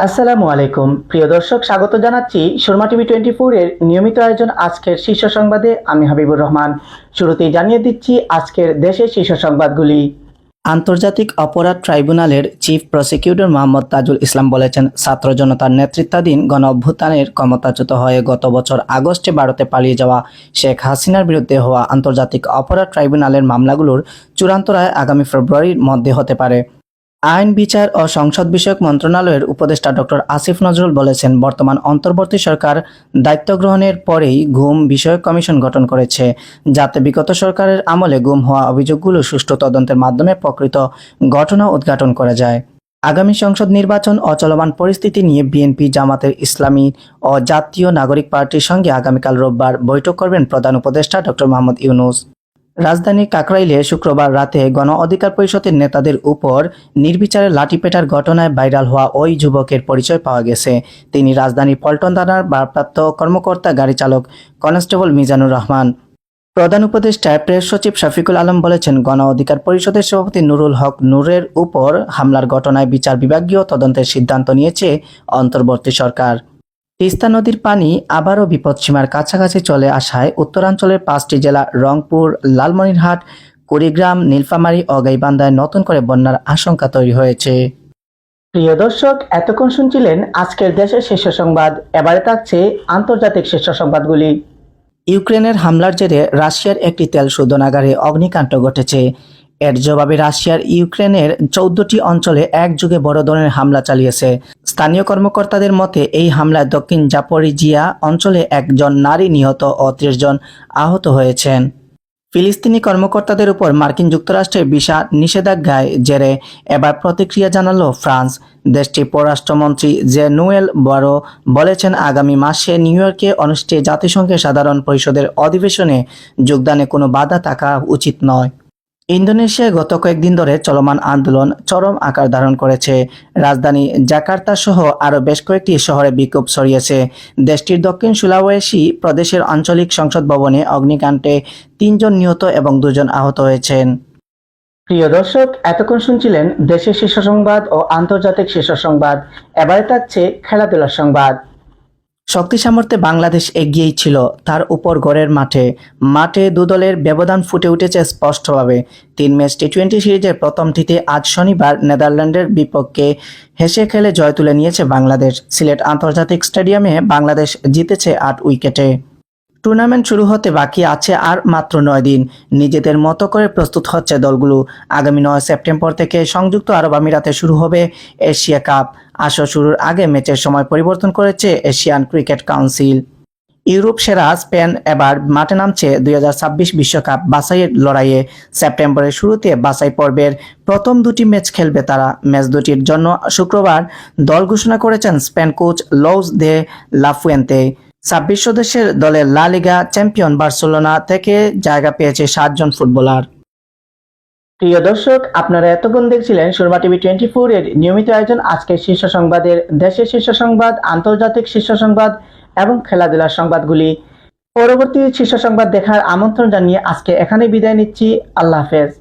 আসসালামু আলাইকুম প্রিয় দর্শক, স্বাগত জানাচ্ছি সুরমা টিভি 24 এর নিয়মিত আয়োজন আজকের শীর্ষ সংবাদে। আমি হাবিবুর রহমান। শুরুতেই জানিয়ে দিচ্ছি আজকের দেশের শীর্ষ সংবাদগুলি। আন্তর্জাতিক অপরাধ ট্রাইব্যুনালের চিফ প্রসিকিউটর মোহাম্মদ তাজুল ইসলাম বলেছেন, ছাত্র জনতার নেতৃত্বাধীন গণ অভ্যুত্থানের ক্ষমতাচ্যুত হয়ে গত বছর আগস্টে ভারতে পালিয়ে যাওয়া শেখ হাসিনার বিরুদ্ধে হওয়া আন্তর্জাতিক অপরাধ ট্রাইব্যুনালের মামলাগুলোর চূড়ান্ত রায় আগামী ফেব্রুয়ারির মধ্যে হতে পারে। আইন, বিচার ও সংসদ বিষয়ক মন্ত্রণালয়ের উপদেষ্টা ডক্টর আসিফ নজরুল বলেছেন, বর্তমান অন্তর্বর্তী সরকার দায়িত্ব গ্রহণের পরেই গুম বিষয়ক কমিশন গঠন করেছে, যাতে বিগত সরকারের আমলে গুম হওয়া অভিযোগগুলো সুষ্ঠু তদন্তের মাধ্যমে প্রকৃত ঘটনা উদ্ঘাটন করা যায়। আগামী সংসদ নির্বাচন ও চলমান পরিস্থিতি নিয়ে বিএনপি, জামাতের ইসলামী ও জাতীয় নাগরিক পার্টির সঙ্গে আগামীকাল রোববার বৈঠক করবেন প্রধান উপদেষ্টা ডক্টর মোহাম্মদ ইউনূস। রাজধানীর কাকরাইলে শুক্রবার রাতে গণ অধিকার পরিষদের নেতাদের উপর নির্বিচারে লাঠিপেটার ঘটনায় ভাইরাল হওয়া ওই যুবকের পরিচয় পাওয়া গেছে। তিনি রাজধানীর পল্টন থানার ভারপ্রাপ্ত কর্মকর্তা গাড়ি চালক কনস্টেবল মিজানুর রহমান। প্রধান উপদেষ্টা প্রেস সচিব শফিকুল আলম বলেছেন, গণ অধিকার পরিষদের সভাপতি নুরুল হক নূরের উপর হামলার ঘটনায় বিচার বিভাগীয় তদন্তের সিদ্ধান্ত নিয়েছে অন্তর্বর্তী সরকার। তিস্তা নদীর পানি আবারও বিপদসীমার কাছাকাছি চলে আসায় উত্তরাঞ্চলের 5টি জেলা রংপুর, লালমনিরহাট, কুড়িগ্রাম, নীলফামারী ও গাইবান্ধায় নতুন করে বন্যার আশঙ্কা তৈরি হয়েছে। প্রিয় দর্শক, এতক্ষণ শুনছিলেন আজকের দেশের শীর্ষ সংবাদ। এবারে থাকছে আন্তর্জাতিক শীর্ষ সংবাদগুলি। ইউক্রেনের হামলার জেরে রাশিয়ার একটি তেল শোধনাগারে অগ্নিকাণ্ড ঘটেছে। এর জবাবে রাশিয়ার ইউক্রেনের 14টি অঞ্চলে একযোগে বড় ধরনের হামলা চালিয়েছে। স্থানীয় কর্মকর্তাদের মতে, এই হামলায় দক্ষিণ জাপোরিজিয়া অঞ্চলে একজন নারী নিহত ও 30 জন আহত হয়েছেন। ফিলিস্তিনি কর্মকর্তাদের উপর মার্কিন যুক্তরাষ্ট্রের ভিসা নিষেধাজ্ঞায় জেরে এবার প্রতিক্রিয়া জানালো ফ্রান্স। দেশটির পররাষ্ট্রমন্ত্রী জে-নুয়েল বারো বলেছেন, আগামী মাসে নিউ ইয়র্কে অনুষ্ঠিত জাতিসংঘের সাধারণ পরিষদের অধিবেশনে যোগদানে কোনো বাধা থাকা উচিত নয়। ইন্দোনেশিয়ায় গত কয়েকদিন ধরে চলমান আন্দোলন চরম আকার ধারণ করেছে। রাজধানী জাকার্তা সহ আরও বেশ কয়েকটি শহরে বিক্ষোভ ছড়িয়েছে। দেশটির দক্ষিণ সুলাওয়েসি প্রদেশের আঞ্চলিক সংসদ ভবনে অগ্নিকাণ্ডে 3 জন নিহত এবং 2 জন আহত হয়েছেন। প্রিয় দর্শক, এতক্ষণ শুনছিলেন দেশের শীর্ষ সংবাদ ও আন্তর্জাতিক শীর্ষ সংবাদ। এবারে থাকছে খেলাধুলার সংবাদ। শক্তি সামর্থ্যে বাংলাদেশ এগিয়েই ছিল, তার উপর ঘরের মাঠে দু দলের ব্যবধান ফুটে উঠেছে স্পষ্টভাবে। 3 ম্যাচ টি-20 সিরিজের প্রথমটিতে আজ শনিবার নেদারল্যান্ডের বিপক্ষে হেসে খেলে জয় তুলে নিয়েছে বাংলাদেশ। সিলেট আন্তর্জাতিক স্টেডিয়ামে বাংলাদেশ জিতেছে 8 উইকেটে। টুর্নামেন্ট শুরু হতে বাকি আছে আর মাত্র 9 দিন। নিজেদের মতো করে প্রস্তুত হচ্ছে দলগুলো। আগামী 9 সেপ্টেম্বর থেকে সংযুক্ত আরব আমিরাতে শুরু হবে এশিয়া কাপ। আসর শুরুর আগে ম্যাচের সময় পরিবর্তন করেছে এশিয়ান ক্রিকেট কাউন্সিল। ইউরোপ সেরা স্পেন এবার মাঠে নামছে 2026 বিশ্বকাপ বাছাইয়ের লড়াইয়ে। সেপ্টেম্বরের শুরুতে বাছাই পর্বের প্রথম 2টি ম্যাচ খেলবে তারা। ম্যাচ দুটির জন্য শুক্রবার দল ঘোষণা করেছেন Spain coach Luis de la Fuente. 26 সদস্যের দলের লা লিগা চ্যাম্পিয়ন বার্সেলোনা থেকে জায়গা পেয়েছে 7 জন ফুটবলার। প্রিয় দর্শক, আপনারা এতক্ষণ দেখছিলেন সুরমা টিভি 24 এর নিয়মিত আয়োজন আজকের শীর্ষ সংবাদের দেশের শীর্ষ সংবাদ, আন্তর্জাতিক শীর্ষ সংবাদ এবং খেলাধুলার সংবাদগুলি। পরবর্তী শীর্ষ সংবাদ দেখার আমন্ত্রণ জানিয়ে আজকে এখানে বিদায় নিচ্ছি। আল্লাহ হাফেজ।